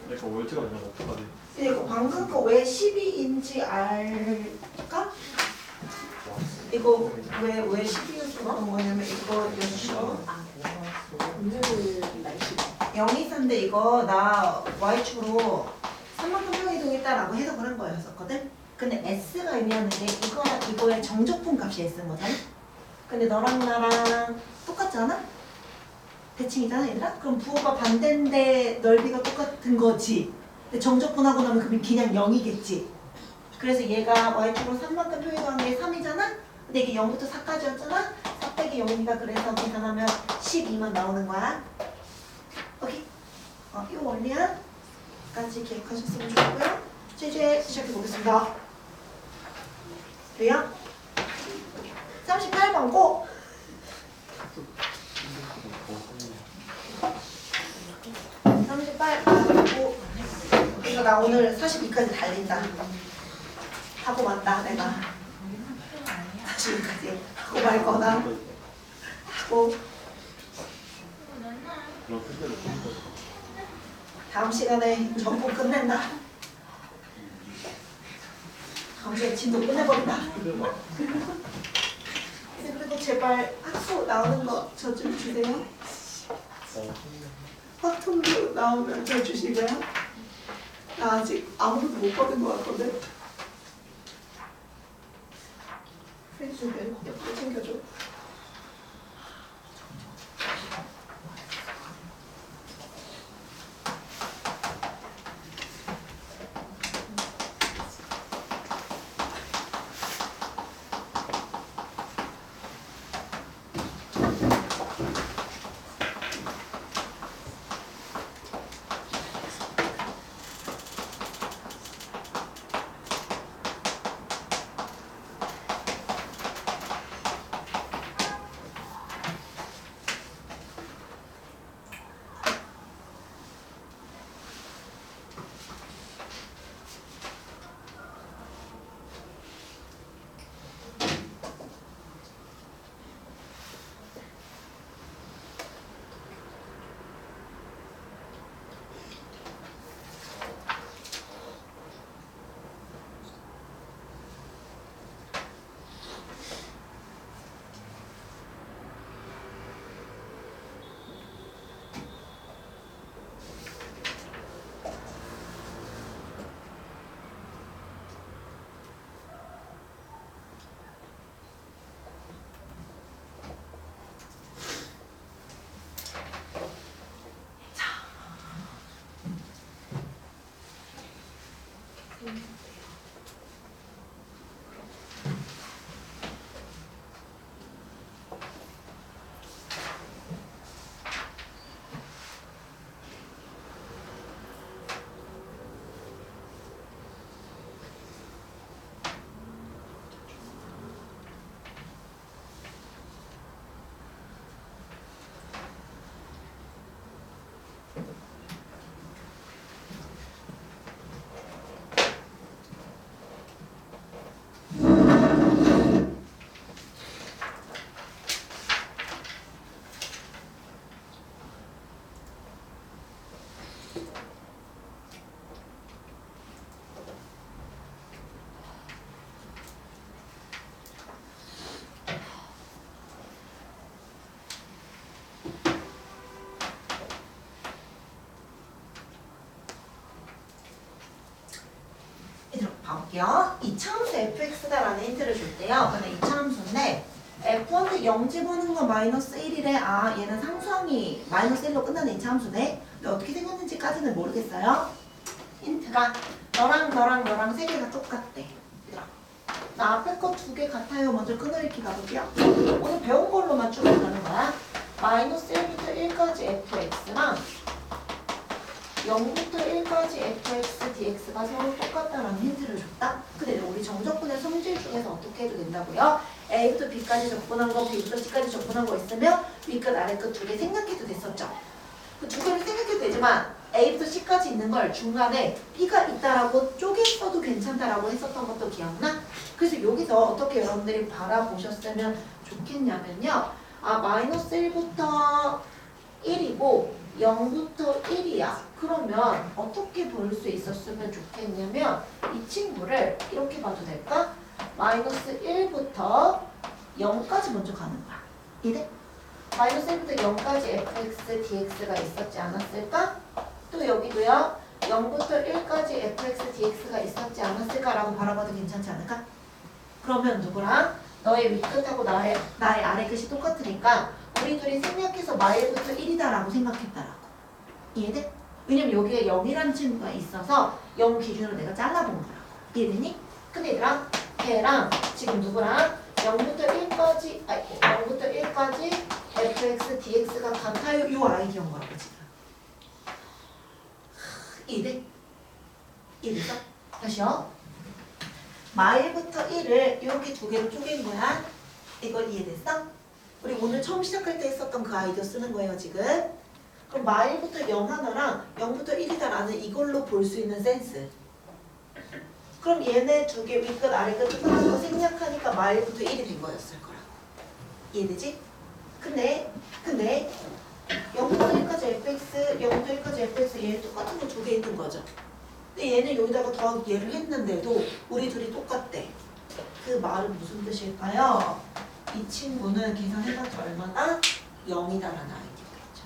그러니까 월트가 아니라 어떡하지? 이거 방금 거 왜 12인지 알까? 이거 왜 12인지 그런 거냐면 이거였어. 023인데 이거 나 Y축으로 3만큼 평이동했다라고 해석을 한 거였었거든? 근데 S가 의미하는 게 이거랑 이거의 정적분 값이 S인 거잖아? 근데 너랑 나랑 똑같잖아? 대칭이잖아 얘들아? 그럼 부호가 반대인데 넓이가 똑같은 거지. 근데 정적분하고 나면 그냥 0이겠지. 그래서 얘가 Y축으로 3만큼 표기한 게 3이잖아? 근데 이게 0부터 4까지였잖아? 4 빼기 0이니까 그래서 계산하면 12만 나오는 거야. 오케이? 이 원리야까지 기억하셨으면 좋고요. 이제 시작해 보겠습니다. 돼요? 38번 고! 38번 고! 이거 나 오늘 42까지 달린다. 하고 만다 내가. 42까지 하고 말 거다. 하고 그럼 끝내로 다음 시간에 전부 끝낸다. 다음 시간에 진도 끝내버린다. 그리고 제발 학수 나오는 거 저 좀 주세요. 확통도 나오면 저 주시고요. 나 아직 아무것도 못 받은 것 같거든. 프렌즈 옆에 챙겨줘. 봐볼게요. 이차함수 fx다라는 힌트를 줄 때요. 근데 이차함수인데 f1도 0 집어넣는 건 마이너스 1이래. 아 얘는 상수항이 마이너스 1로 끝나는 이차함수네. 근데 어떻게 생겼는지까지는 모르겠어요. 힌트가 너랑 세 개가 똑같대. 얘들아. 나 앞에 거 2개 같아요. 먼저 끊어읽기 가볼게요. 오늘 배운 걸로만 쭉 가는 거야. 마이너스 1부터 1까지 fx랑 0부터 1까지 fx, dx가 서로 똑같다라는 힌트를 줬다? 근데 우리 정적분의 성질 중에서 어떻게 해도 된다고요? a부터 b까지 적분한 거, b부터 c까지 적분한 거 있으면 위끝, 아래끝 2개 생각해도 됐었죠? 그 2개를 생각해도 되지만 a부터 c까지 있는 걸 중간에 b가 있다라고 쪼갰어도 괜찮다라고 했었던 것도 기억나? 그래서 여기서 어떻게 여러분들이 바라보셨으면 좋겠냐면요. 아 마이너스 1부터 1이고 0부터 1이야. 그러면 어떻게 볼 수 있었으면 좋겠냐면 이 친구를 이렇게 봐도 될까? 마이너스 1부터 0까지 먼저 가는 거야. 이래? 마이너스 1부터 0까지 fx, dx가 있었지 않았을까? 또 여기도요. 0부터 1까지 fx, dx가 있었지 않았을까라고 바라봐도 괜찮지 않을까? 그러면 누구랑? 너의 윗끝하고 나의 아래 끝이 똑같으니까 우리 둘이 생략해서 마일부터 1이다라고 생각했다라고. 이해돼? 왜냐면 여기에 0이라는 친구가 있어서 0 기준으로 내가 잘라본 거라고. 이해되니? 근데 얘들아, 걔랑 지금 누구랑 0부터 1까지, 0부터 1까지 fx, dx가 같아요. 요 아이디어인 거라고 지금. 이해돼? 이해됐어? 다시요. 마일부터 1을 이렇게 두 개로 쪼갠 거야. 이거 이해됐어? 우리 오늘 처음 시작할 때 했었던 그 아이디어 쓰는 거예요 지금. 그럼 마일부터 0 하나랑 0부터 1이다라는 이걸로 볼 수 있는 센스. 그럼 얘네 두 개 윗끝 아래끝 똑같은 거 생략하니까 마일부터 1이 된 거였을 거라. 이해되지? 근데 0부터 1까지 fx, 0부터 1까지 fx 얘 똑같은 거 두 개 있는 거죠. 근데 얘는 여기다가 더하기 얘를 했는데도 우리 둘이 똑같대. 그 말은 무슨 뜻일까요? 이 친구는 계산해봤자 얼마나? 0이다라는 아이디어겠죠.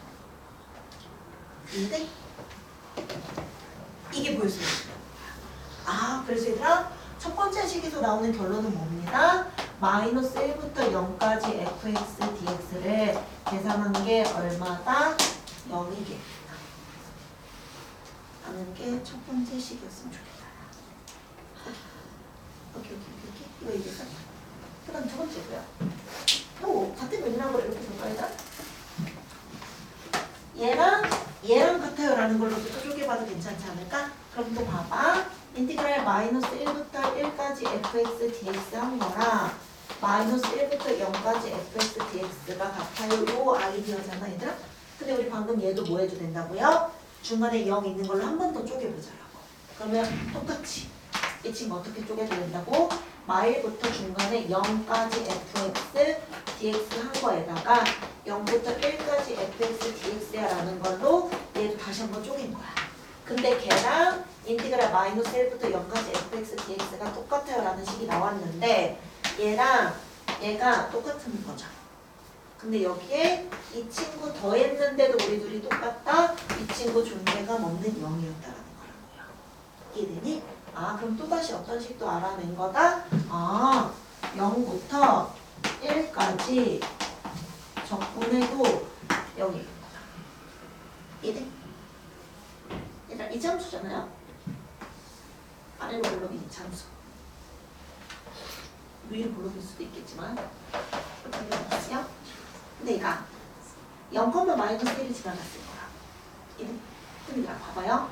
근데 이게 보일 수 있어요. 아, 그래서 얘들아 첫 번째 식에서 나오는 결론은 뭡니다? 마이너스 1부터 0까지 fx, dx를 계산한 게 얼마다? 0이겠다. 라는 게 첫 번째 식이었으면 좋겠다. 오케이. 이거 이겼어. 그 다음 두 번째고요. 또 같은 맥락으로 이렇게 볼까요? 얘랑 같아요라는 걸로 또 쪼개봐도 괜찮지 않을까? 그럼 또 봐봐. 인티그랄 마이너스 1부터 1까지 fx, dx 한 거랑 마이너스 1부터 0까지 fx, dx가 같아요. 요 아이디어잖아 얘들아. 근데 우리 방금 얘도 뭐 해도 된다고요? 중간에 0 있는 걸로 한 번 더 쪼개보자라고. 그러면 똑같이 이 친구 어떻게 쪼개도 된다고? 마일부터 중간에 0까지 fx, dx 한 거에다가 0부터 1까지 fx, dx야 라는 걸로 얘도 다시 한번 쪼갠 거야. 근데 걔랑 인티그랄 마이너스 1부터 0까지 fx, dx가 똑같아요 라는 식이 나왔는데 얘랑 얘가 똑같은 거죠. 근데 여기에 이 친구 더했는데도 우리 둘이 똑같다? 이 친구 존재감 없는 0이었다라는 거라고요. 이해되니? 아, 그럼 또다시 어떤 식도 알아낸 거다? 아, 0부터 1까지 적분해도 0일 거다. 이해돼? 얘들아, 이차함수잖아요? 아래로 블록이 이차함수. 위로 블록일 수도 있겠지만 이해되세요? 근데 얘가 0, 마이너스 1이 지나갔을 거야. 이해돼? 근데 얘들아, 봐봐요.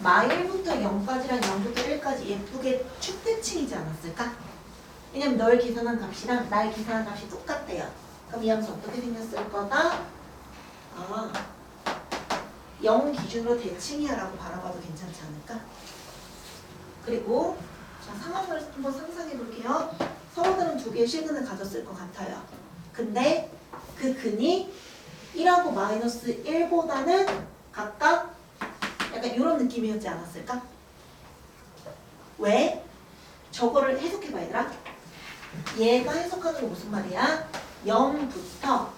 마일부터 0까지랑 0부터 1까지 예쁘게 축대칭이지 않았을까? 왜냐면 널 계산한 값이랑 나의 계산한 값이 똑같대요. 그럼 이 함수 어떻게 생겼을 거다? 아, 0 기준으로 대칭이야 라고 바라봐도 괜찮지 않을까? 그리고 자, 상황을 한번 상상해 볼게요. 서로들은 두 개의 실근을 가졌을 것 같아요. 근데 그 근이 1하고 마이너스 1보다는 각각 약간 이런 느낌이었지 않았을까? 왜? 저거를 해석해봐 얘들아. 얘가 해석하는 거 무슨 말이야? 0부터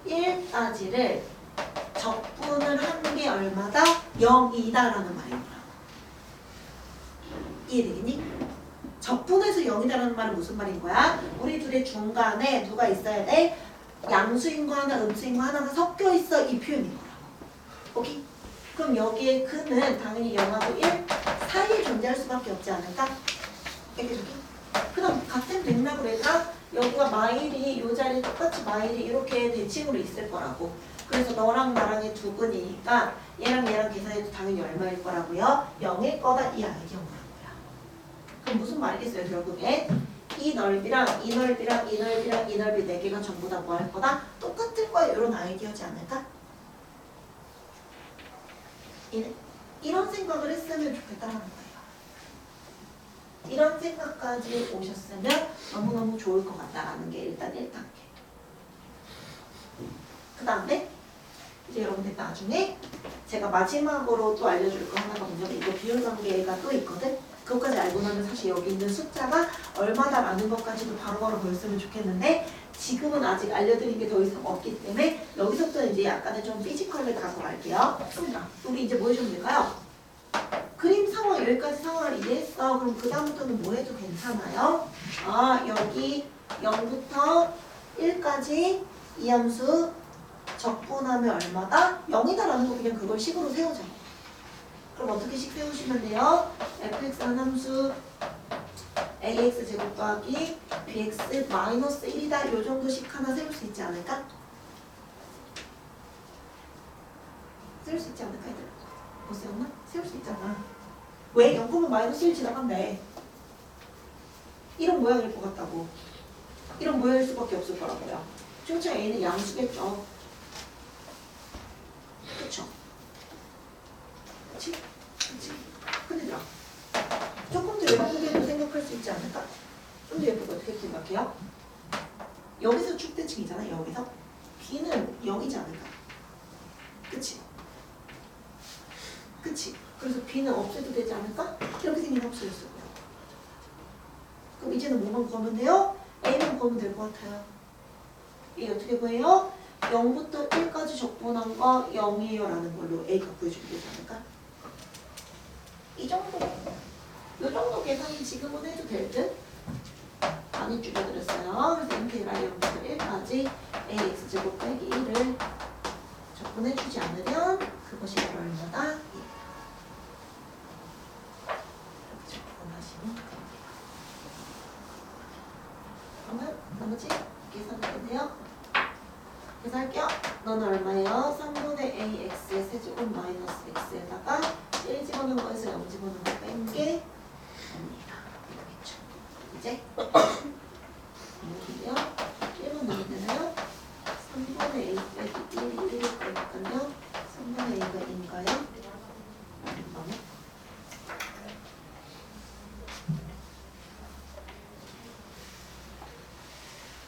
1까지를 적분을 한 게 얼마다? 0이다라는 말인 거야. 이해되겠니? 적분해서 0이다라는 말은 무슨 말인 거야? 우리 둘의 중간에 누가 있어야 돼? 양수인 거 하나, 음수인 거 하나가 섞여 있어. 이 표현인 거라고. 오케이? 그럼 여기에 근은 당연히 0하고 1 사이에 존재할 수밖에 없지 않을까? 여기. 그 다음 같은 맥락으로 해서 여기가 마일이 이 자리에 똑같이 마일이 이렇게 대칭으로 있을 거라고. 그래서 너랑 나랑의 두 근이니까 얘랑 계산해도 당연히 얼마일 거라고요? 0일 거다 이 아이디어인 거라고요. 그럼 무슨 말이겠어요 결국에? 이 넓이랑 이 넓이랑 이 넓이랑 이 넓이 네 개가 전부 다 뭐 할 거다? 똑같을 거야. 이런 아이디어지 않을까? 이런 생각을 했으면 좋겠다는 거예요. 이런 생각까지 오셨으면 너무너무 좋을 것 같다라는 게 일단 1단계. 다음에 이제 여러분들 나중에 제가 마지막으로 또 알려줄 거 하나가 뭐냐면 이거 비율 관계가 또 있거든. 그것까지 알고 나면 사실 여기 있는 숫자가 얼마다라는 것까지도 바로바로 보였으면 좋겠는데 지금은 아직 알려드린 게 더 이상 없기 때문에 여기서부터 이제 약간의 좀 피지컬을 갖고 갈게요. 좋습니다. 우리 이제 뭐 해주면 될까요? 그림 상황 여기까지 상황을 이해했어. 그럼 그 다음부터는 뭐 해도 괜찮아요? 여기 0부터 1까지 이 함수 적분하면 얼마다? 0이다라는 거 그냥 그걸 식으로 세우자. 그럼 어떻게 식 세우시면 돼요? fx라는 함수 ax 제곱 더하기 bx 마이너스 1이다. 요 정도씩 하나 세울 수 있지 않을까? 세울 수 있지 않을까 얘들? 못 세웠나? 세울 수 있잖아. 왜? 0 마이너스 1 지나간대. 이런 모양일 것 같다고. 이런 모양일 수밖에 없을 거라고요. 중차 a는 양수겠죠. 그쵸? 그치? 그치? 큰일이야. 조금 더 예쁘게도 생각할 수 있지 않을까? 좀 더 예쁘게 어떻게 생각해요? 여기서 축대칭이잖아. 여기서 b는 0이지 않을까? 그치? 그치? 그래서 b는 없애도 되지 않을까? 이렇게 생긴 함수였을 거야. 그럼 이제는 뭐만 구하면 돼요? a만 구하면 될 것 같아요. 이 어떻게 구해요? 0부터 1까지 적분한 거 0이에요 라는 걸로 a 가 구해주면 되지 않을까? 이 정도. 이 정도 계산이 지금은 해도 될 듯? 많이 줄여드렸어요. 그래서 인테그랄 0부터 1까지 ax제곱 빼기 1을 적분해주지 않으면 그것이 바로 얼마다? 1. 이렇게 적분하시면 됩니다. 그러면 나머지 계산하면 돼요. 계산할게요. 너는 얼마예요? 3분의 ax의 세제곱 마이너스 x에다가 1 집어넣은 거에서 0 집어넣은 거 뺀 게 됩니다. 이렇겠죠. 이제 여기요. 1번 넣으면 되나요? 3분의 a 빼기 1이 1을 빼니까요. 3분의 a가 2인가요? 그러면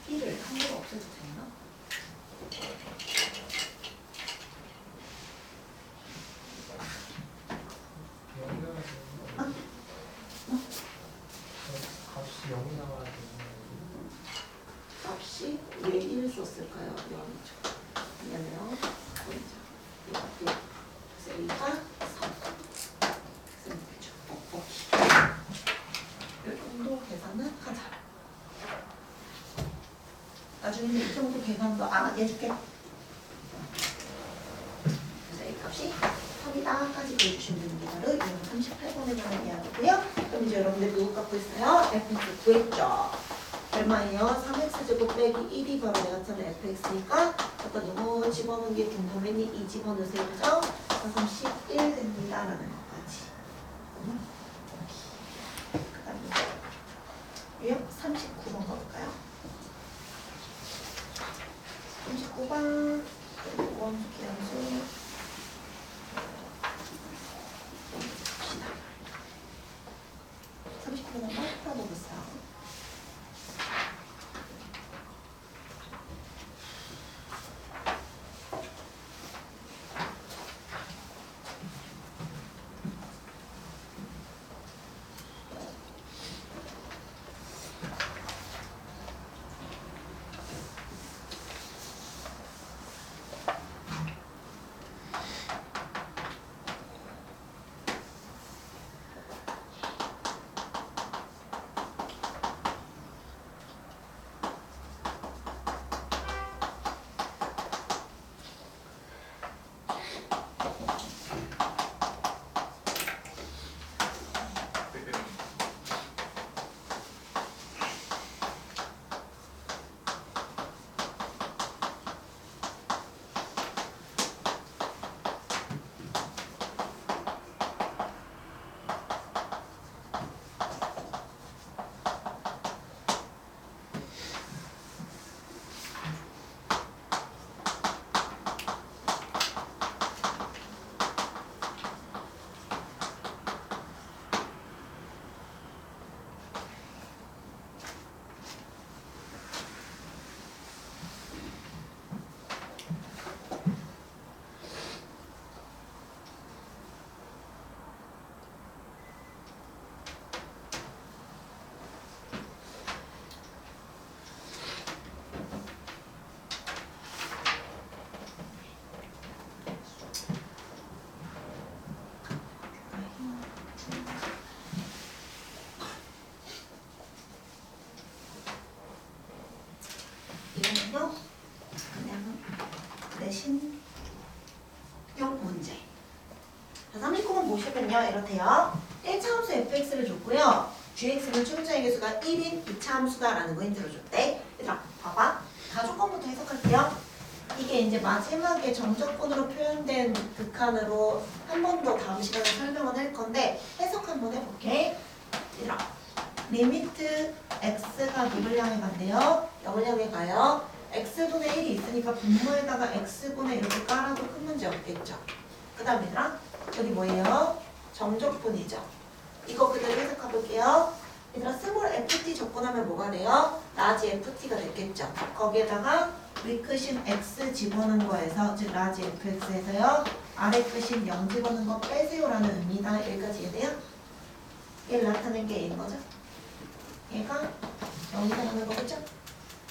B를 한 개가 없어도 되나? 값이 0이 나와야 되는 값이 왜 1을 썼을까요? 0이죠. 미안해요. 보이죠? 이거 그래서 A가 3. 그래서 이렇게죠. 이 정도 계산은 하자. 나중에는 이 정도 계산도 안 하게 해줄게. 그래서 A 값이 3이다까지 보여주시면 되는 거를 이건 38번에 관한 이야기고요. 그럼 이제 여러분들 누구 갖고 있어요? fx 구했죠. 얼마예요? 3x제곱 빼기 1이 바로 내가 찾은 fx니까 갖다 누구 집어넣은 게 궁금했니? 2 집어넣으세요. 그죠? 4, 3, 11 됩니다. 라는 것까지. 그 다음에 유형 39번 가볼까요? 39번 원기 함수 봅시다. 39번 한번 풀어보겠어요. 신용 문제. 자, 319번 보시면요. 이렇대요. 1차 함수 fx를 줬고요. gx는 추분자의 개수가 1인 2차 함수다라는 거 힌트로 줬대. 얘들아 봐봐. 가조건부터 해석할게요. 이게 이제 마지막에 정적분으로 표현된 극한으로 한 번 더 다음 시간에 설명을 할 건데 해석 한번 해볼게. 얘들아 리미트 x가 누굴 향해 간대요? 0을 향해 가요. x분의 1이 있으니까 분모에다가 x분의 이렇게 깔아도 큰 문제 없겠죠. 그 다음 얘들아 여기 뭐예요? 정적분이죠. 이거 그대로 해석해 볼게요. 얘들아 스몰 ft 접근하면 뭐가 돼요? 라지 ft가 됐겠죠. 거기에다가 위 끝인 x 집어넣은 거에서 즉 라지 fx에서요 아래 끝인 0 집어넣은 거 빼세요라는 의미다. 여기까지 이해돼요? 얘를 나타낸 게 얘인 거죠. 얘가 0이 나가는 거겠죠?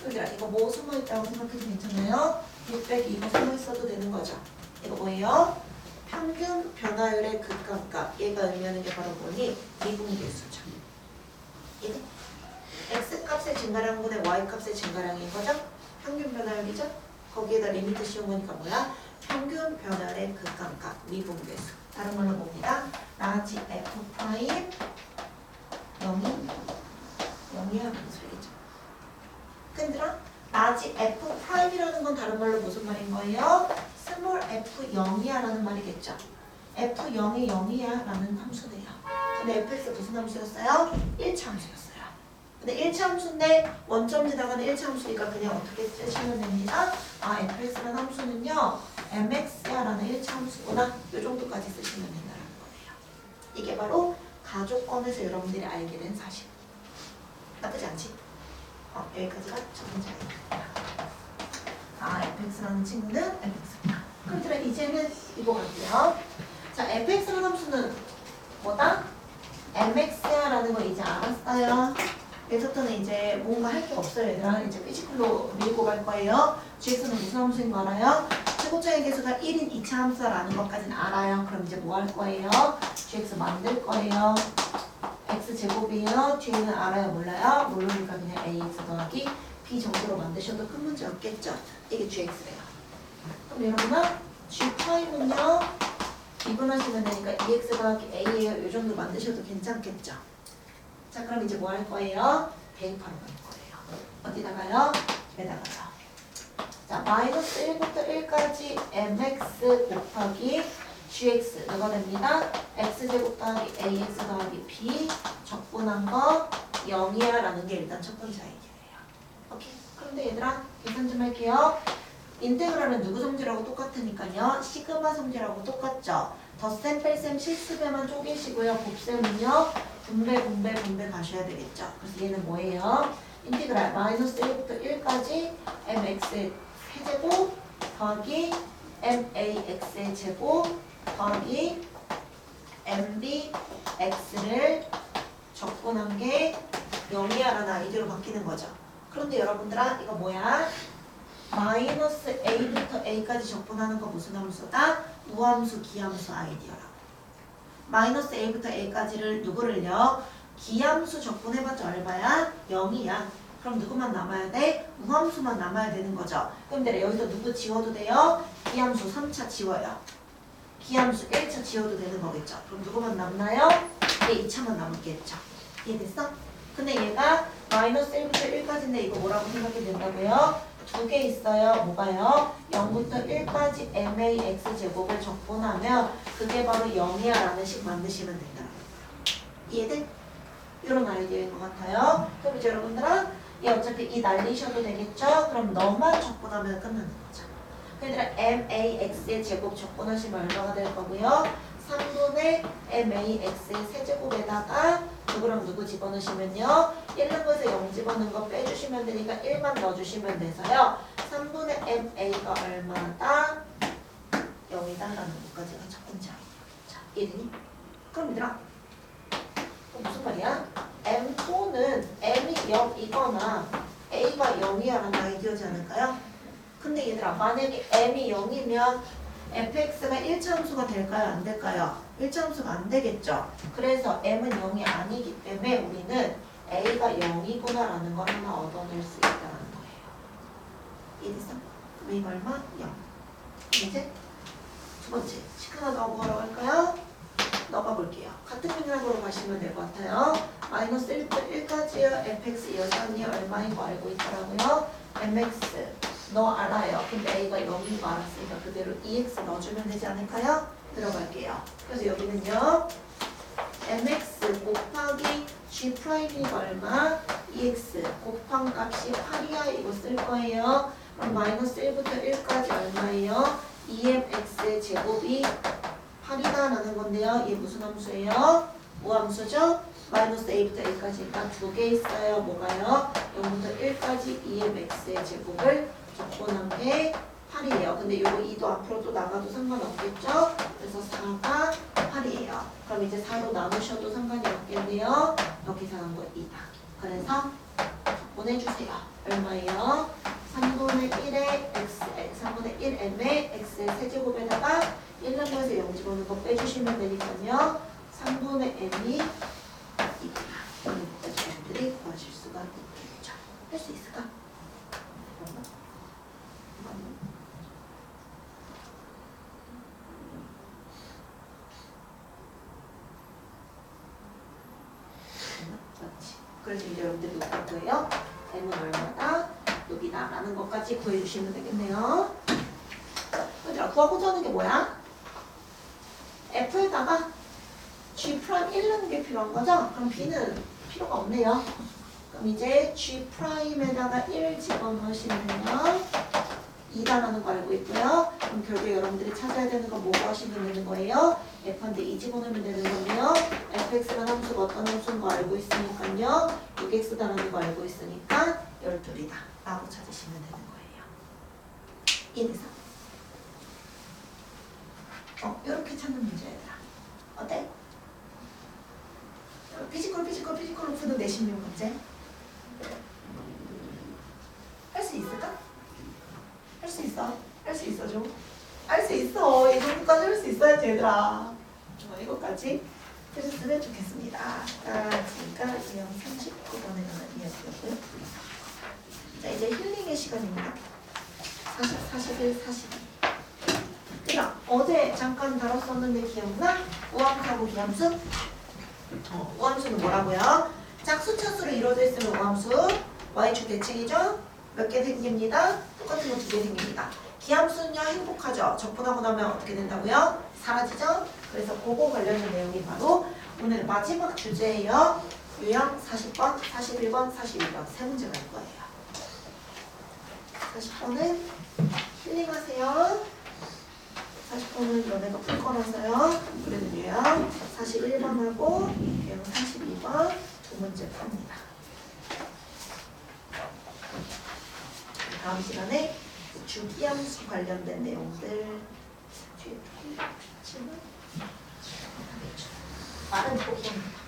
얘들아 이거 뭐 숨어있다고 생각해도 괜찮아요? 600이 이거 숨어있어도 되는 거죠. 이거 뭐예요? 평균 변화율의 극한값. 얘가 의미하는 게 바로 뭐니? 미분계수죠. 이게 x 값의 증가량분의 y 값의 증가량인 거죠? 평균 변화율이죠? 거기에다 리미트 씌운 거니까 뭐야? 평균 변화율의 극한값 미분계수. 다른 말로 봅니다. 라지 f 프라임 0이라는 소리죠. 근데라 라지 f 프라임이라는 건 다른 말로 무슨 말인 거예요? 스몰 f0이야 라는 말이겠죠. f0이 0이야 라는 함수네요. 근데 fx 무슨 함수였어요? 1차 함수였어요. 근데 1차 함수인데 원점 지나가는 1차 함수니까 그냥 어떻게 쓰시면 됩니다. 아 fx라는 함수는요 mx야 라는 1차 함수구나. 요 정도까지 쓰시면 된다는 거예요. 이게 바로 가족권에서 여러분들이 알게 된 사실. 나쁘지 않지? 여기까지가 첫 번째 아이입니다. 아, fx라는 친구는 fx입니다. 그럼 이제는 이거 갈게요. 자, fx라는 함수는 뭐다? mx야라는 거 이제 알았어요. 여기서부터는 이제 뭔가 할 게 없어요, 얘들아. 이제 피지컬로 밀고 갈 거예요. gx는 무슨 함수인 거 알아요? 최고점의 개수가 1인 2차 함수라는 것까지는 알아요. 그럼 이제 뭐 할 거예요? gx 만들 거예요. x제곱이에요. 뒤에는 알아요? 몰라요? 모르니까 그냥 ax 더하기 b 정도로 만드셔도 큰 문제 없겠죠? 이게 gx래요. 그럼 여러분은 g'은요? 미분하시면 되니까 2x 더하기 a예요. 이 정도 만드셔도 괜찮겠죠? 자 그럼 이제 뭐 할 거예요? 대입하러 갈 거예요. 어디다가요? 여기다가요. 자 마이너스 1부터 1까지 mx 곱하기 gx 이거 됩니다. x제곱 더하기 ax 더하기 b 적분한 거 0이야 라는 게 일단 첫 번째 아이디어예요. 오케이. 그런데 얘들아 계산 좀 할게요. 인테그랄은 누구 성질하고 똑같으니까요. 시그마 성질하고 똑같죠. 덧셈 뺄셈 실습에만 쪼개시고요. 곱셈은요. 분배 가셔야 되겠죠. 그래서 얘는 뭐예요? 인테그랄 마이너스 1부터 1까지 mx의 세제곱 더하기 max의 제곱 더하기 mbx를 적분한 게 0이야 라는 아이디어로 바뀌는 거죠. 그런데 여러분들아 이거 뭐야? 마이너스 a부터 a까지 적분하는 거 무슨 함수다? 우함수 기함수 아이디어라고. 마이너스 a부터 a까지를 누구를요? 기함수 적분해봤자 얼마야? 0이야. 그럼 누구만 남아야 돼? 우함수만 남아야 되는 거죠. 그럼 여기서 누구 지워도 돼요? 기함수 3차 지워요. 기함수 1차 지워도 되는 거겠죠. 그럼 누구만 남나요? 얘 2차만 남겠죠. 이해됐어? 근데 얘가 마이너스 1부터 1까지인데 이거 뭐라고 생각이 된다고요? 두 개 있어요. 뭐가요? 0부터 1까지 max 제곱을 적분하면 그게 바로 0이야 라는 식 만드시면 된다는 거예요. 이해돼? 이런 아이디어인 것 같아요. 그럼 이제 여러분들은 얘 어차피 이 날리셔도 되겠죠? 그럼 너만 적분하면 끝나는 거죠. 얘들아 max의 제곱 적분하시면 얼마가 될 거고요? 3분의 max의 세제곱에다가 누구랑 누구 집어넣으시면요 1는 거에서 0 집어넣은 거 빼주시면 되니까 1만 넣어주시면 돼서요 3분의 ma가 얼마다? 0이다 라는 것까지가 첫 번째 아이디어. 자, 이해되니? 그럼 얘들아 무슨 말이야? m4는 m이 0이거나 a가 0이야 라는 아이디어지 않을까요? 근데 얘들아 만약에 m이 0이면 fx가 1차 함수가 될까요? 안 될까요? 1차 함수가 안 되겠죠. 그래서 m은 0이 아니기 때문에 우리는 a가 0이구나 라는 걸 하나 얻어낼 수 있다는 거예요. 이해됐어? 그럼 이거 얼마? 0. 이제 두 번째 식 하나 더 뭐라고 할까요? 넣어볼게요. 같은 맥락으로 가시면 될 것 같아요. 마이너스 1부터 1까지요. fx 여전히 얼마인 거 알고 있더라고요. mx 너 알아요. 근데 a가 0인 거 알았으니까 그대로 ex 넣어주면 되지 않을까요? 들어갈게요. 그래서 여기는요. mx 곱하기 g'이 얼마? ex 곱한 값이 8이야. 이거 쓸 거예요. 그럼 마이너스 1부터 1까지 얼마예요? 2mx의 제곱이 8이다라는 건데요. 이게 무슨 함수예요? 뭐 함수죠? 마이너스 a부터 a까지니까 두 개 있어요. 뭐가요? 0부터 1까지 2mx의 제곱을 적분한 게 8이에요. 근데 요거 2도 앞으로 또 나가도 상관없겠죠? 그래서 4가 8이에요. 그럼 이제 4로 나누셔도 상관이 없겠네요. 여기서 한 거 2다. 그래서 보내주세요. 얼마예요? 3분의 1의 x, 3분의 1m의 x의 세제곱에다가 1 남겨서 0 집어넣는 거 빼주시면 되니까요. 3분의 m이 2구나. 여러분들이 구하실 수가 있겠죠. 할 수 있을까? 맞지. 그래서 이제 여러분들이 어떨 거예요? m은 얼마다? 여기다 라는 것까지 구해주시면 되겠네요. 얘들아, 구하고자 하는 게 뭐야? f에다가 g'1 넣는 게 필요한 거죠? 그럼 b는 필요가 없네요. 그럼 이제 g'에다가 1 집어넣으시면 2다라는 거 알고 있고요. 그럼 결국에 여러분들이 찾아야 되는 건 뭐 구하시면 되는 거예요? f한테 2 집어넣으면 되는 건데요. fx라는 함수가 어떤 함수인 거 알고 있으니까요. 6x다라는 거 알고 있으니까 12이다 라고 찾으시면 되는 거예요. 이래서 이렇게 찾는 문제얘들아. 어때? 피지컬로 푸는 내신명 문제. 할 수 있을까? 할 수 있어. 할 수 있어 좀. 할 수 있어. 이 정도까지 할 수 있어야지 얘들아. 이거까지 해줬으면 좋겠습니다. 지금까 유형 39번에 관한 이야기였고요. 자, 이제 힐링의 시간입니다. 40, 41, 42. 자, 어제 잠깐 다뤘었는데 기억나? 우함수하고 기함수? 우함수는 뭐라고요? 짝수차수로 이루어져 있으면 우함수. y축 대칭이죠? 몇 개 생깁니다. 똑같은 거 2개 생깁니다. 기함수는요, 행복하죠? 적분하고 나면 어떻게 된다고요? 사라지죠? 그래서 그거 관련된 내용이 바로 오늘 마지막 주제예요. 유형 40번, 41번, 42번 세 문제 갈 거예요. 40번은 힐링하세요. 40번은 너네가 풀 거라서요. 그래도 유형 41번하고 유형 42번 두 문제 풉니다. 다음 시간에 주기함수 관련된 내용들 뒤에 붙이면 하겠죠. 말은 포기합니다.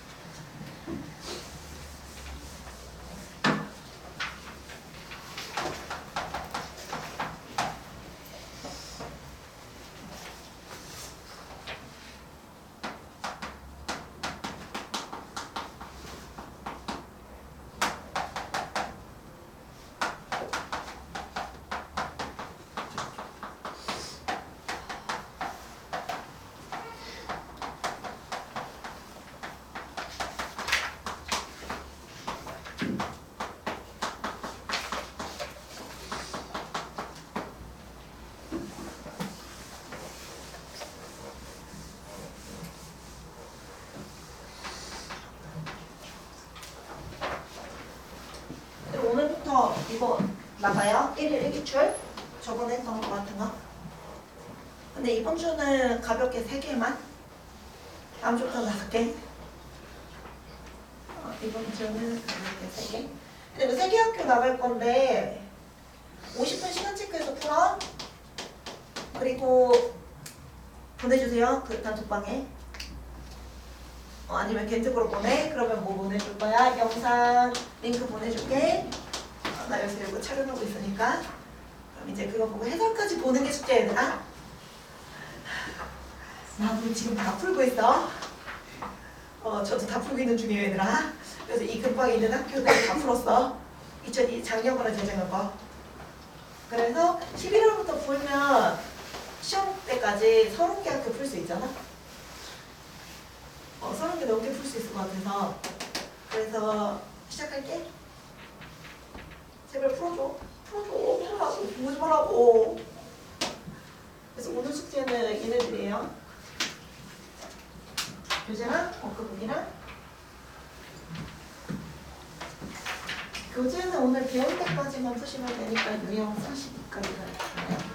오늘부터 이거 나가요. 1일 일기출. 저번에 했던 거 같은 거. 근데 이번 주는 가볍게 3개만. 다음 주부터 5개. 이번 주는 가볍게 3개. 근데 3개 학교 나갈 건데 50분 시간 체크해서 풀어. 그리고 보내주세요. 그 단톡방에. 아니면 겐트으로 보내? 그러면 뭐 보내줄 거야? 영상 링크 보내줄게. 나 요새 이거 촬영하고 있으니까. 그럼 이제 그거 보고 해설까지 보는 게 숙제 얘들아. 나도 지금 다 풀고 있어. 저도 다 풀고 있는 중이에요 얘들아. 그래서 이 근방에 있는 학교들 다 풀었어. 2002 작년 거나 재작년 거. 그래서 11월부터 풀면 시험 때까지 30개 학교 풀 수 있잖아? 30개 넘게 풀 수 있을 것 같아서 그래서 시작할게. 제발 풀어줘. 풀어줘. 보지 말라고. 그래서 오늘 숙제는 얘네들이에요. 교재랑 워크북이랑 교재는 오늘 배울 때까지만 푸시면 되니까 유형 42까지 가르쳐요.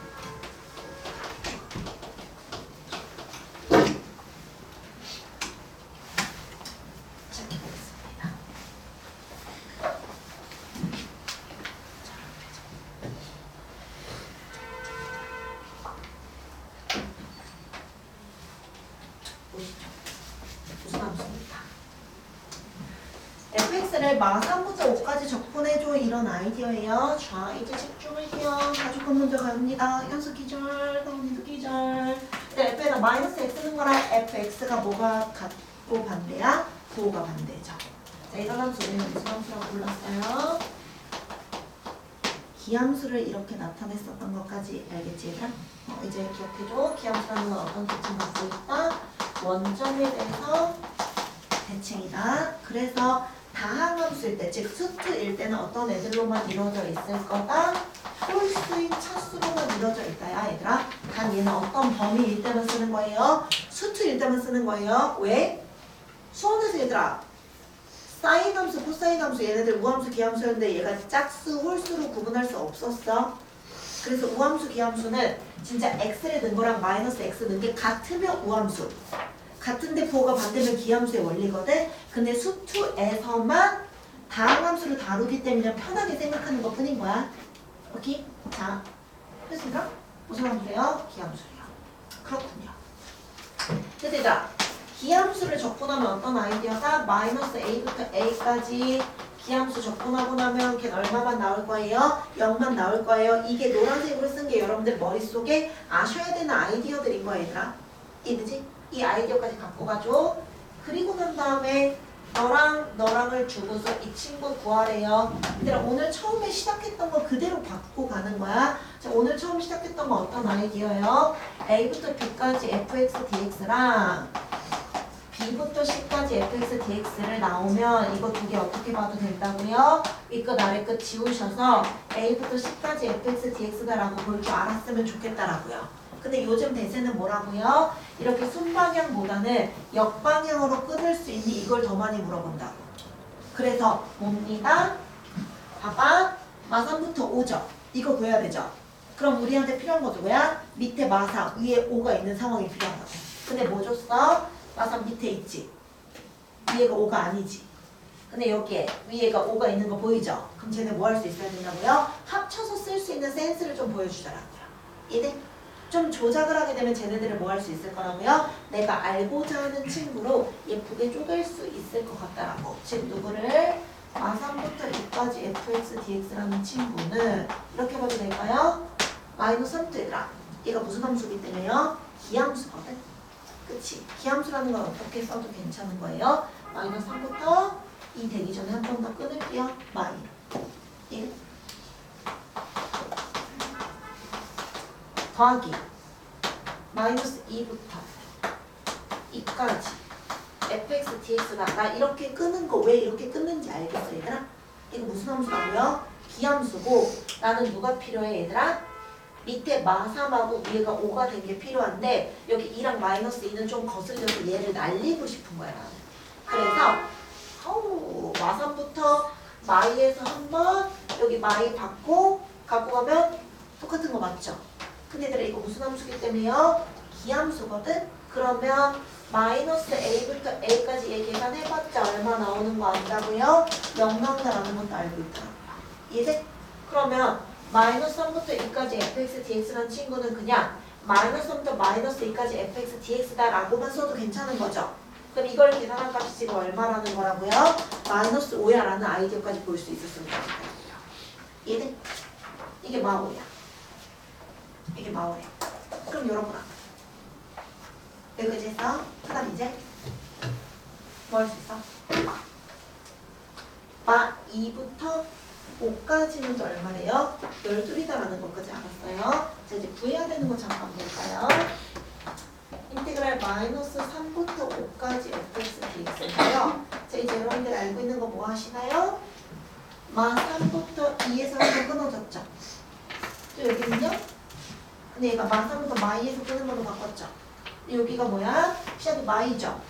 시작해보겠습니다. 보시죠. 무슨 함수입니까? fx를 마3부터 5까지 적분해줘 이런 아이디어예요. 자 이제 집중을게요. 가족권 먼저 갑니다. 현수 기절, 다운이도 기절. f에다 마이너스 x 쓰는 거랑 fx가 뭐가 같고 반대야? 부호가 반대죠. 자 이런 함수 우리는 무슨 함수라고 불렀어요? 기함수를 이렇게 나타냈었던 것까지 알겠지 얘들아? 이제 기억해줘. 기함수라는 건 어떤 특징을 갖고 있다? 원점에 대해서 대칭이다. 그래서 다항함수일 때, 즉 수투일 때는 어떤 애들로만 이루어져 있을 거다? 홀수인 차수로만 이루어져 있다야 얘들아. 단 얘는 어떤 범위일 때만 쓰는 거예요? 수투일 때만 쓰는 거예요. 왜? 수원에서 얘들아 사인함수, 코사인함수 얘네들 우함수, 기함수였는데 얘가 짝수, 홀수로 구분할 수 없었어. 그래서 우함수, 기함수는 진짜 x를 넣은 거랑 마이너스 x 넣은 게 같으면 우함수, 같은데 부호가 반대면 기함수의 원리거든. 근데 수투에서만 다항함수를 다루기 때문에 편하게 생각하는 것 뿐인 거야. 오케이? 자, 됐습니까? 무슨 함수예요? 기함수예요. 그렇군요. 그래서 얘들아 기함수를 적분하면 어떤 아이디어가 마이너스 a부터 a까지 기함수 적분하고 나면 걔는 얼마만 나올 거예요? 0만 나올 거예요. 이게 노란색으로 쓴 게 여러분들 머릿속에 아셔야 되는 아이디어들인 거야 얘들아. 이해되지? 이 아이디어까지 갖고 가죠. 그리고 난 다음에 너랑을 주고서 이 친구 구하래요. 얘들아 오늘 처음에 시작했던 거 그대로 받고 가는 거야. 자, 오늘 처음 시작했던 거 어떤 아이디어예요? a부터 b까지 fx dx랑 b부터 c까지 fx dx를 나오면 이거 두 개 어떻게 봐도 된다고요? 윗끝 아래끝 지우셔서 a부터 c까지 fx dx다라고 볼 줄 알았으면 좋겠다라고요. 근데 요즘 대세는 뭐라고요? 이렇게 순방향보다는 역방향으로 끊을 수 있니? 이걸 더 많이 물어본다고. 그래서 뭡니다. 봐봐. 마3부터 5죠. 이거 구해야 되죠. 그럼 우리한테 필요한 거 누구야? 밑에 마3, 위에 5가 있는 상황이 필요한 거야. 근데 뭐 줬어? 마3 밑에 있지. 위에가 5가 아니지. 근데 여기에 위에가 5가 있는 거 보이죠? 그럼 쟤네 뭐 할 수 있어야 된다고요? 합쳐서 쓸 수 있는 센스를 좀 보여주더라고요. 이해? 좀 조작을 하게 되면 쟤네들을 뭐 할 수 있을 거라고요? 내가 알고자 하는 친구로 예쁘게 쪼갤 수 있을 것 같다라고. 즉 누구를? 마3부터 2까지 fx dx라는 친구는 이렇게 봐도 될까요? 마이너스 3부터 얘들아 얘가 무슨 함수이기 때문에요? 기함수거든. 그치? 기함수라는 건 어떻게 써도 괜찮은 거예요. 마이너스 3부터 2 되기 전에 한 번 더 끊을게요. 마이너스 1 더하기 마이너스 2부터 2까지 fx dx가 나 이렇게 끄는 거 왜 이렇게 끊는지 알겠어 얘들아? 이거 무슨 함수라고요? 기함수고 나는 누가 필요해 얘들아? 밑에 마3하고 위에가 5가 된 게 필요한데 여기 2랑 마이너스 2는 좀 거슬려서 얘를 날리고 싶은 거야 나는. 그래서 마3부터 마이에서 한번 여기 마이 받고 갖고 가면 똑같은 거 맞죠? 근데 얘들아 이거 무슨 함수기 때문에요? 기함수거든? 그러면 마이너스 a부터 a까지 얘 계산해봤자 얼마 나오는 거 안다고요? 0 나온다라는 것도 알고 있더라고요. 이해돼? 그러면 마이너스 3부터 2까지 fx dx라는 친구는 그냥 마이너스 3부터 마이너스 2까지 fx dx다 라고만 써도 괜찮은 거죠. 그럼 이걸 계산한 값이 지금 얼마라는 거라고요? 마이너스 5야 라는 아이디어까지 볼 수 있었으면 좋겠다고요. 이해돼? 이게 마오야. 이게 마오야. 그럼 열어보라. 여기까지 했어? 그 다음 이제 뭐 할 수 있어? 마 2부터 5까지는 또 얼마래요? 12이다라는 것까지 알았어요. 자 이제 구해야 되는 거 잠깐 볼까요? 인테그랄 마이너스 3부터 5까지 fx dx인데요. 자, 이제 여러분들 알고 있는 거 뭐 하시나요? 마 3부터 2에서 한번 끊어졌죠? 또 여기는요? 근데 얘가 마 3부터 마 2에서 끊은 걸로 바꿨죠? 여기가 뭐야? 시합이 마이죠?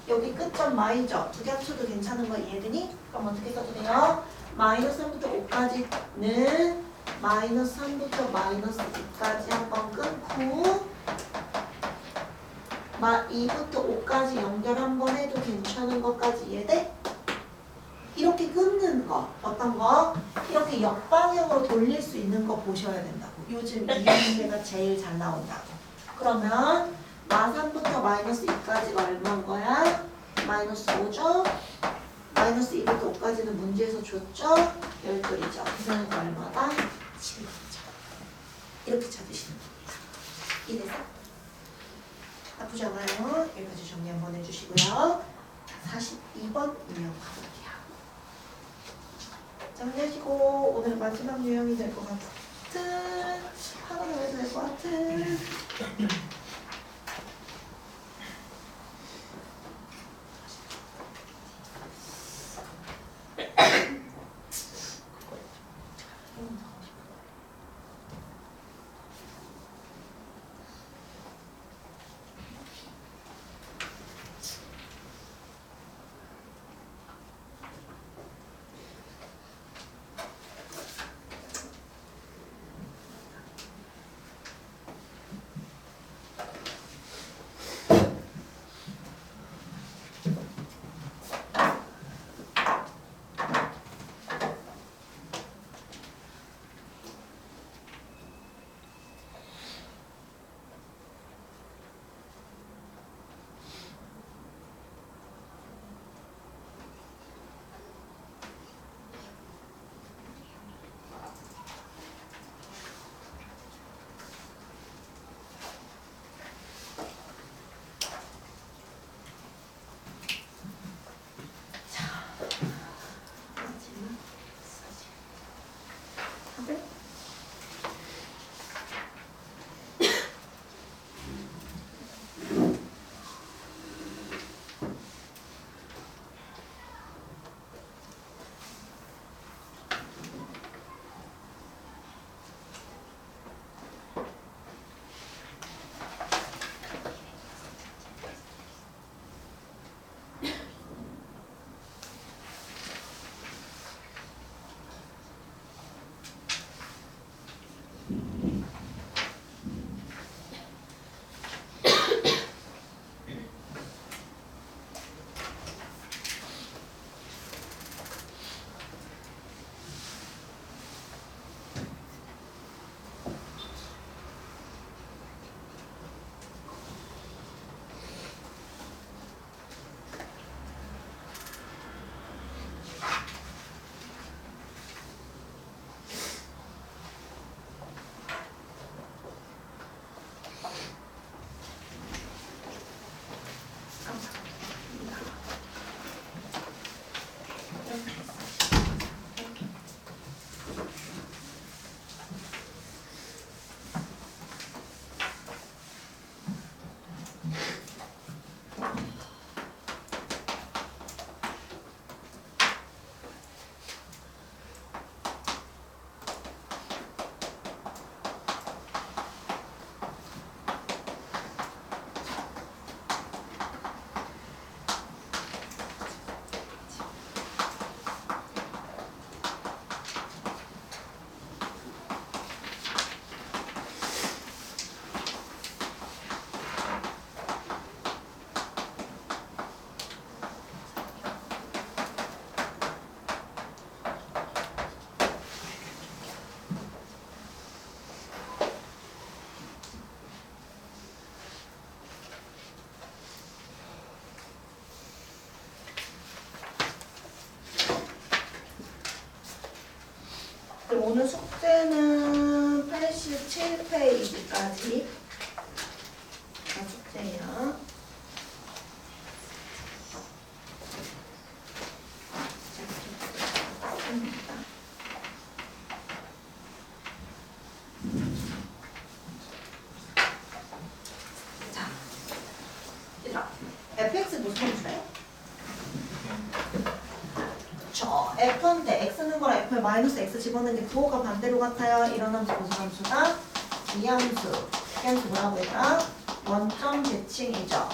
여기 끝점 마이죠? 두 개 합쳐도 괜찮은 거 이해되니? 그럼 어떻게 써도 돼요? 마이너스 3부터 5까지는 마이너스 3부터 마이너스 2까지 한번 끊고 마 2부터 5까지 연결 한번 해도 괜찮은 것까지 이해돼? 이렇게 끊는 거 어떤 거? 이렇게 역방향으로 돌릴 수 있는 거 보셔야 된다고. 요즘 이 문제가 제일 잘 나온다고. 그러면 마 3부터 마이너스 2까지가 얼마인 거야? 마이너스 5죠? 마이너스 2부터 5까지는 문제에서 줬죠? 12이죠. 그래서 얼마다? 11이죠. 이렇게 찾으시는 겁니다. 이래서 나쁘지 않아요. 여기까지 정리 한번 해주시고요. 42번 유형 가볼게요. 정리하시고 오늘 마지막 유형이 될 것 같은 하나 더 해도 될 것 같은 오늘 숙제는 87페이지까지 다 숙제예요. F한테 X는 거랑 F에 마이너스 X 집어넣는 게 부호가 반대로 같아요. 이런 함수 무슨 함수다? 기함수. 기함수 뭐라고 했더라? 원점 대칭이죠.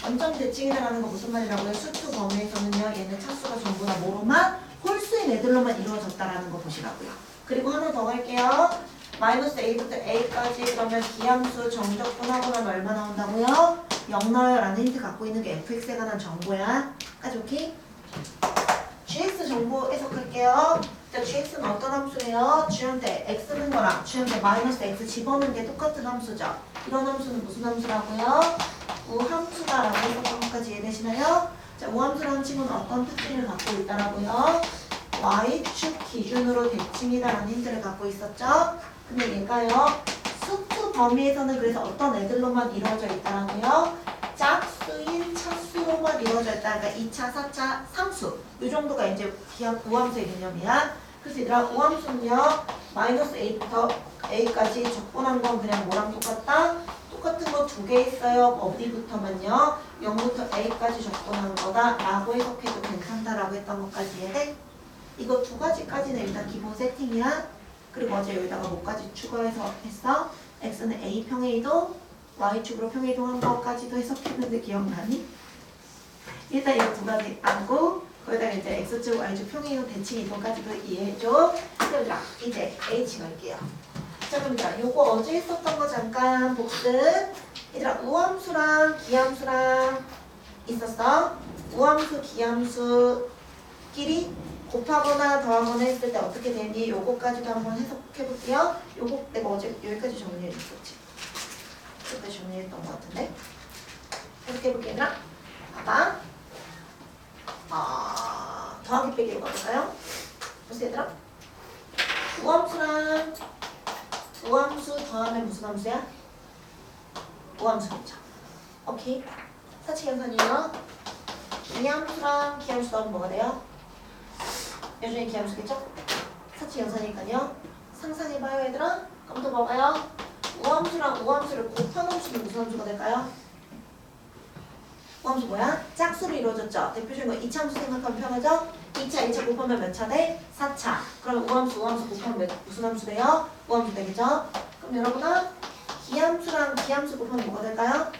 원점 대칭이라는 거 무슨 말이라고요? 수투 범위에서는요. 얘는 차수가 전부 다 뭐로만? 홀수인 애들로만 이루어졌다라는 거 보시라고요. 그리고 하나 더 갈게요. 마이너스 A부터 A까지 그러면 기함수 정적분하고 나면 얼마 나온다고요? 0 나와요 라는 힌트 갖고 있는 게 fx에 관한 정보야. 까지 오케이? gx 정보 해석할게요. 자, gx는 어떤 함수예요? g한테 x는 거랑 g한테 마이너스 x 집어넣는 게 똑같은 함수죠. 이런 함수는 무슨 함수라고요? 우함수다라고 해석한 것까지 이해되시나요? 자, 우함수라는 친구는 어떤 특징을 갖고 있다라고요? y축 기준으로 대칭이다라는 힌트를 갖고 있었죠. 근데 얘가요. 수투 범위에서는 그래서 어떤 애들로만 이루어져 있다라고요? 짝수인 차수로만 이루어져 있다. 그러니까 2차, 4차, 3수. 이 정도가 이제 우함수의 개념이야. 그래서 얘들아 우함수는요. 마이너스 A부터 A까지 적분한 건 그냥 뭐랑 똑같다? 똑같은 거 두 개 있어요. 어디부터만요? 0부터 A까지 적분한 거다 라고 해석해도 괜찮다라고 했던 것까지 이해돼? 이거 두 가지까지는 일단 기본 세팅이야. 그리고 어제 여기다가 뭐까지 추가해서 했어? x는 a 평행이동, y축으로 평행이동한 거까지도 해석했는데 기억나니? 일단 이거 두 가지 안고 거기다가 이제 x축, y축 평행이동, 대칭이동까지도 이해해줘. 그럼 이제 h 갈게요. 자 그럼 요거 어제 했었던 거 잠깐 복습. 얘들아 우함수랑 기함수랑 있었어. 우함수, 기함수끼리 곱하거나 더하거나 했을 때 어떻게 되니? 요거까지도 한번 해석해 볼게요. 요거 내가 어제 여기까지 정리해 줬었지. 그때 정리했던 것 같은데. 해석해 볼게요, 얘들아. 봐봐. 더하기 빼기로 가볼까요? 보세요, 얘들아. 우함수 더하면 무슨 함수야? 우함수죠. 오케이. 사칙연산이요. 기함수랑 기함수 더하면 뭐가 돼요? 여전히 기함수겠죠? 사치 연산이니까요. 상상해봐요 얘들아. 그럼 또 봐봐요. 우함수랑 우함수를 곱한 함수는 무슨 함수가 될까요? 우함수 뭐야? 짝수로 이루어졌죠? 대표적인 거 2차 함수 생각하면 편하죠? 2차 곱하면 몇 차 돼? 4차. 그러면 우함수 곱하면 무슨 함수 돼요? 우함수 되겠죠? 그럼 여러분아 기함수랑 기함수 곱하면 뭐가 될까요?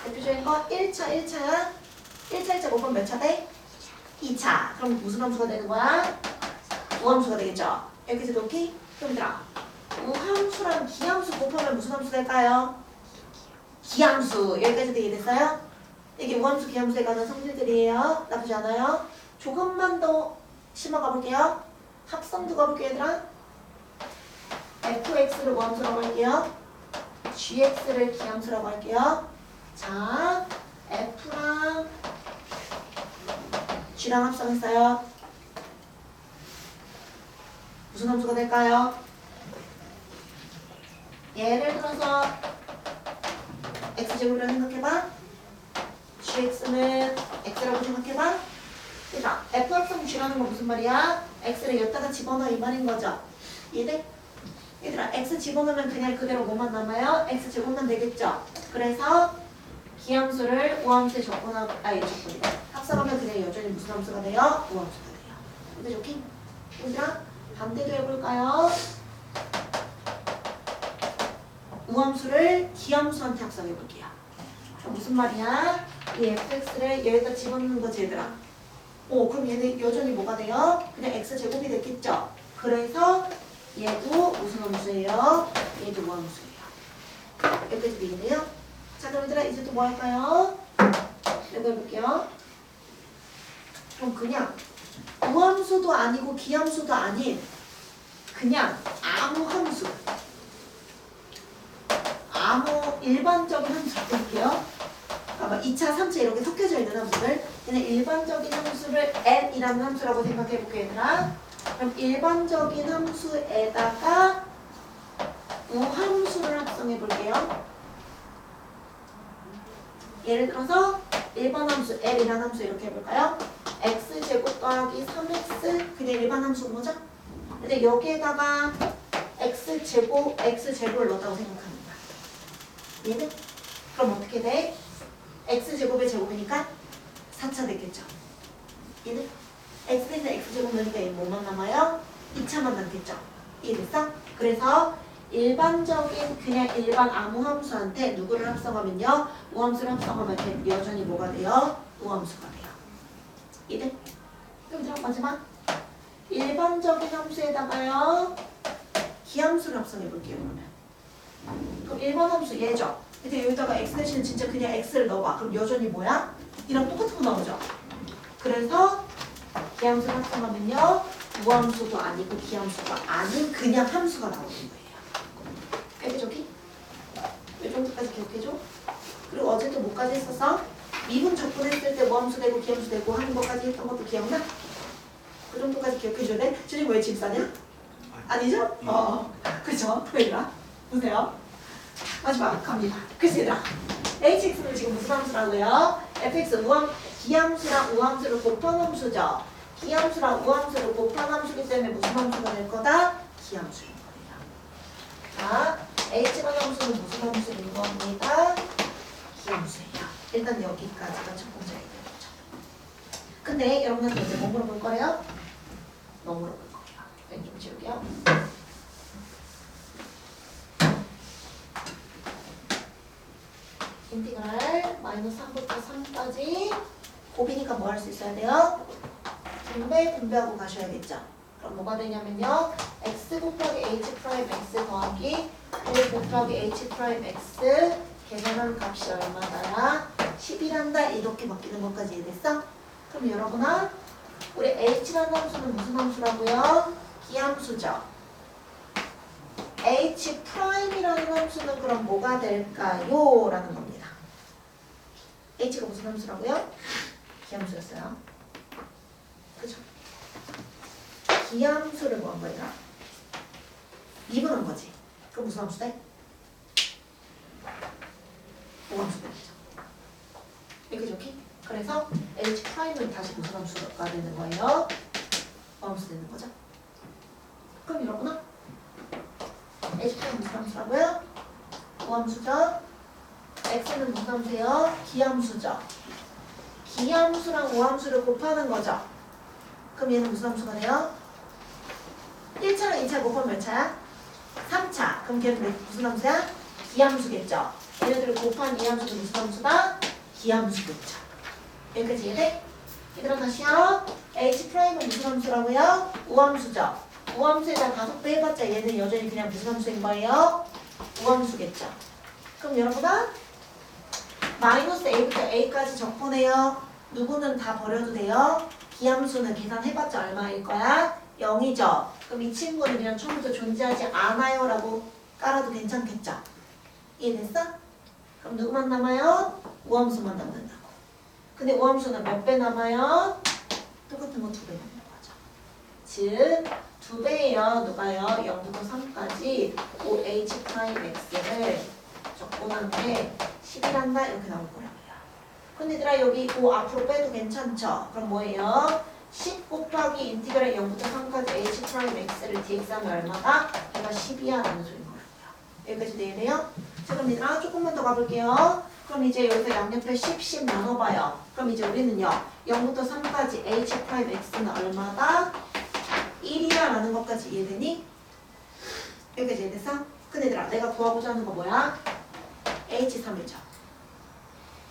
대표적인 거 1차야? 1차 곱하면 몇 차 돼? 2차. 그럼 무슨 함수가 되는 거야? 우함수가 되겠죠? 여기까지 오케이? 그럼 얘들아 우함수랑 기함수 곱하면 무슨 함수 될까요? 기함수. 여기까지도 이해됐어요? 이게 우함수, 기함수에 관한 성질들이에요. 나쁘지 않아요? 조금만 더 심화 가볼게요. 합성도 가볼게요 얘들아. fx를 우함수라고 할게요. gx를 기함수라고 할게요. 자 f랑 g랑 합성했어요. 무슨 함수가 될까요? 예를 들어서 x제곱이라고 생각해봐. gx는 x라고 생각해봐. 얘들아 f 합성 g라는 건 무슨 말이야? x를 여기다가 집어넣어 이 말인 거죠. 이해돼? 얘들아 x 집어넣으면 그냥 그대로 뭐만 남아요? x제곱만 되겠죠. 그래서 기함수를 우함수에 적분하고 합성하면 그냥 여전히 무슨 함수가 돼요? 우함수가 돼요. 근데 오케이? 얘들아 반대도 해볼까요? 우함수를 기함수한테 합성해볼게요. 무슨 말이야? 이 fx를 여기다 집어넣는 거지 얘들아. 그럼 얘는 여전히 뭐가 돼요? 그냥 x제곱이 됐겠죠? 그래서 얘도 무슨 함수예요? 얘도 우함수예요. 여기까지 이해돼요? 자 그럼 얘들아 이제 또 뭐 할까요? 이거 해볼게요. 그럼 그냥 우함수도 아니고 기함수도 아닌 그냥 아무 함수, 아무 일반적인 함수 볼게요. 아마 2차, 3차 이렇게 섞여져 있는 함수를 그냥 일반적인 함수를 n이라는 함수라고 생각해볼게요 얘들아. 그럼 일반적인 함수에다가 우함수를 합성해볼게요. 예를 들어서 1번 함수 L이라는 함수 이렇게 해볼까요? x제곱 더하기 3x 그냥 일반 함수인 거죠? 근데 여기에다가 x제곱을 넣었다고 생각합니다. 얘는? 그럼 어떻게 돼? x제곱의 제곱이니까 4차 됐겠죠? 얘는? x 대신 x제곱 넣으니까 이 뭐만 남아요? 2차만 남겠죠. 이해됐어? 그래서 일반적인 그냥 일반 아무 함수한테 누구를 합성하면요? 우함수를 합성하면 걔 여전히 뭐가 돼요? 우함수가 돼요. 이해? 그럼 들어 마지막 일반적인 함수에다가요 기함수를 합성해 볼게요. 그럼 일반 함수 얘죠. 근데 여기다가 x 대신 진짜 그냥 x를 넣어봐. 그럼 여전히 뭐야? 이랑 똑같은 거 나오죠. 그래서 기함수를 합성하면요 우함수도 아니고 기함수가 아닌 그냥 함수가 나오는 거예요. 알겠죠? 저기? 이 정도까지 기억해줘. 그리고 어제도 뭐까지 했었어? 미분 적분했을 때 우함수 되고 기함수 되고 하는 것까지 했던 것도 기억나? 그 정도까지 기억해줘야 돼? 주님 왜 집사냐? 아니죠? 그죠? 얘들아 보세요. 마지막 갑니다. 그래서 얘들아 hx는 지금 무슨 함수라고요? fx 우함 기함수랑 우함수를 곱한 함수죠. 기함수랑 우함수를 곱한 함수기 때문에 무슨 함수가 될 거다? 기함수인 거예요. 자, h라는 함수는 무슨 함수인 겁니다? 기함수예요. 일단 여기까지가 첫 번째 얘기죠. 근데 여러분한테 이제 뭐 물어볼 거래요? 뭐 물어볼 거예요. 여기 좀 지울게요. 인티그랄 마이너스 3부터 3까지 곱이니까 뭐 할 수 있어야 돼요? 분배하고 가셔야겠죠. 그럼 뭐가 되냐면요. x 곱하기 h 프라임 x 더하기 5 곱하기 h 프라임 x 계산한 값이 얼마다야? 10이란다. 이렇게 바뀌는 것까지 이해됐어? 그럼 여러분아 우리 h라는 함수는 무슨 함수라고요? 기함수죠. h 프라임이라는 함수는 그럼 뭐가 될까요? 라는 겁니다. h가 무슨 함수라고요? 기함수였어요. 그죠? 기함수를 뭐 한 거야? 미분한 거지. 그럼 무슨 함수 돼? 오함수 되죠. 이렇게 좋게? 그래서 h 프라임은 다시 무슨 함수가 되는 거예요? 오함수 되는 거죠. 그럼 여러분아 h 프라임 무슨 함수라고요? 오함수죠. x는 무슨 함수예요? 기함수죠. 기함수랑 오함수를 곱하는 거죠. 그럼 얘는 무슨 함수가 돼요? 1차랑 2차 곱하면 몇 차야? 3차. 그럼 걔는 무슨 함수야? 기함수겠죠. 얘네들을 곱한 이 함수는 무슨 함수다? 기함수겠죠. 여기까지 이해돼? 얘들아 다시요. h 프라임은 무슨 함수라고요? 우함수죠. 우함수에다 가속배 해봤자 얘는 여전히 그냥 무슨 함수인 거예요? 우함수겠죠. 그럼 여러분아 마이너스 a부터 a까지 적분해요. 누구는 다 버려도 돼요. 기함수는 계산해봤자 얼마일 거야? 0이죠. 그럼 이 친구는 그냥 처음부터 존재하지 않아요 라고 깔아도 괜찮겠죠? 이해됐어? 그럼 누구만 남아요? 우함수만 남는다고. 근데 우함수는 몇 배 남아요? 똑같은 거 2배 남는 거죠. 즉 2배예요. 누가요? 0부터 3까지 5h 프라임 x를 적분한 게 10이란다 이렇게 나올 거라고요. 근데 얘들아 여기 5 앞으로 빼도 괜찮죠? 그럼 뭐예요? 10 곱하기 인티그랄 0부터 3까지 h 프라임 x를 dx하면 얼마다? 얘가 10이야 라는 소리인 거라고요. 여기까지 이해돼요? 자 그럼 얘들아 조금만 더 가볼게요. 그럼 이제 여기서 양옆에 10 나눠봐요. 그럼 이제 우리는요 0부터 3까지 h 프라임 x는 얼마다? 1이야 라는 것까지 이해되니? 여기까지 이해됐어? 근데 얘들아 내가 구하고자 하는 거 뭐야? h3이죠.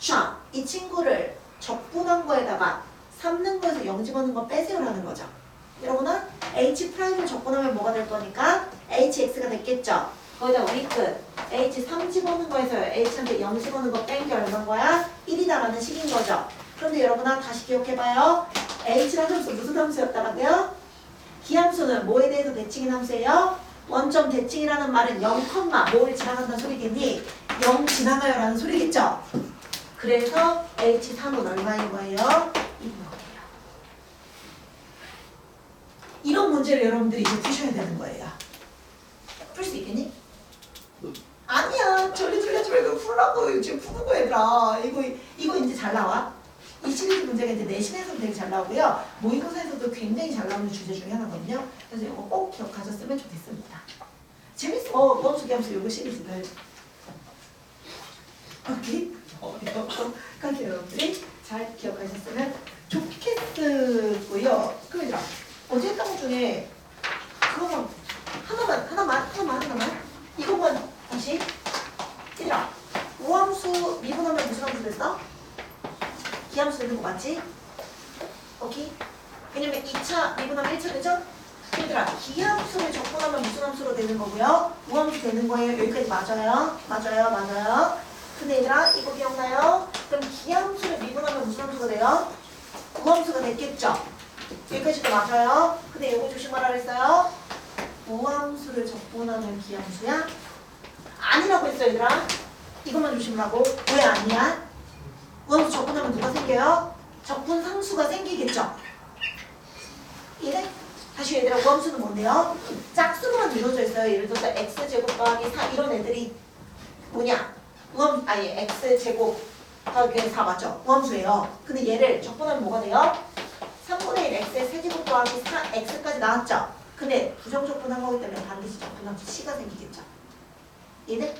자, 이 친구를 적분한 거에다가 3 넣은 거에서 0 집어넣은 거 빼세요라는 거죠. 여러분은 h 프라임을 적분하면 뭐가 될 거니까 hx가 됐겠죠. 거기다 우리 끝 h3 집어넣은 거에서 h한테 0 집어넣은 거 뺀 게 얼마인 거야? 1이다라는 식인 거죠. 그런데 여러분아 다시 기억해봐요. h라는 함수 무슨 함수였다라고요? 기함수는 뭐에 대해서 대칭인 함수예요? 원점 대칭이라는 말은 0, 뭐를 지나간다는 소리겠니? 0 지나가요 라는 소리겠죠? 그래서 H3은 얼마인 거예요? 1인 거예요. 이런 문제를 여러분들이 이제 푸셔야 되는 거예요. 풀 수 있겠니? 아니야. 저리 들려지 말고 풀라고. 지금 푸는 거 얘들아. 이거 이제 잘 나와. 이 시리즈 문제가 이제 내신에서도 되게 잘 나오고요. 모의고사에서도 굉장히 잘 나오는 주제 중에 하나거든요. 그래서 이거 꼭 기억하셨으면 좋겠습니다. 재밌어. 원수 기함수 요거 시리즈를. 오케이? 이거 꼭 여러분들이 잘 기억하셨으면 좋겠고요. 그럼 얘들아 어제 했던 것 중에 그거만 하나만 이것만 다시 얘들아 우함수 미분하면 무슨 함수 됐어? 기함수 되는 거 맞지? 오케이? 왜냐면 2차 미분하면 1차 되죠? 얘들아 기함수를 적분하면 무슨 함수로 되는 거고요? 우함수 되는 거예요. 여기까지 맞아요? 맞아요. 근데 얘들아 이거 기억나요? 그럼 기함수를 미분하면 무슨 함수가 돼요? 우함수가 됐겠죠? 여기까지도 맞아요? 근데 이거 조심하라 그랬어요? 우함수를 적분하면 기함수야? 아니라고 했어요 얘들아. 이것만 조심하라고. 왜 아니야? 우함수 적분하면 누가 생겨요? 적분 상수가 생기겠죠? 이래? 다시 얘들아 우함수는 뭔데요? 짝수로만 이루어져 있어요. 예를 들어서 x제곱 더하기 4 이런 애들이 뭐냐? x제곱 더하기 4 맞죠? 우함수예요. 근데 얘를 적분하면 뭐가 돼요? 3분의 1 x의 세제곱 더하기 4 x까지 나왔죠? 근데 부정적분한 거기 때문에 반드시 적분함수 c가 생기겠죠? 얘네?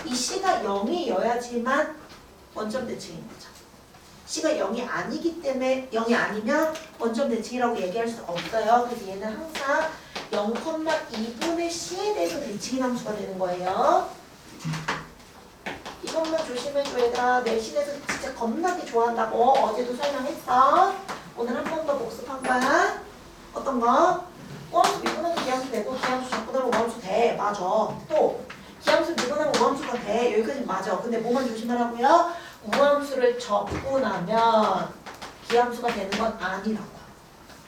이 c가 0이어야지만 원점 대칭인 거죠. c가 0이 아니기 때문에 0이 아니면 원점 대칭이라고 얘기할 수 없어요. 그래서 얘는 항상 0,2분의 c에 대해서 대칭인 함수가 되는 거예요. 이것만 조심해줘 얘들아. 내신에서 진짜 겁나게 좋아한다고 어제도 설명했어. 오늘 한 번 더 복습한 거야. 어떤 거? 우함수 미분하면 기함수 되고 기함수 적분하면 우함수 돼. 맞아. 또 기함수 미분하면 우함수가 돼. 여기까지 맞아. 근데 뭐만 조심하라고요? 우함수를 적분하면 기함수가 되는 건 아니라고.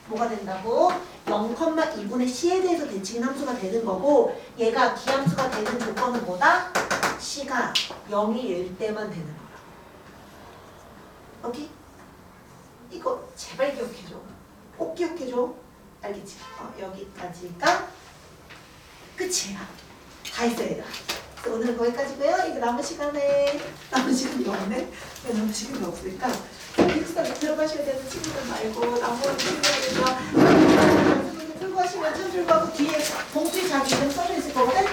뭐가 된다고? 0,2분의 c에 대해서 대칭인 함수가 되는 거고 얘가 기함수가 되는 조건은 뭐다? c가 0일 때만 되는 거라고. 오케이? 이거 제발 기억해줘. 꼭 기억해줘. 알겠지? 여기까지가 끝이야. 다 했어 얘들아. 그래서 오늘은 거기까지고요. 이제 남은 시간이 없네. 왜 남은 시간이 없을까? 기숙사에 들어가셔야 되는 친구들 말고 나머지 친구들과 풀고 하시면 참 즐거워하고 뒤에 봉투에 자기 이름 써져 있을 거거든?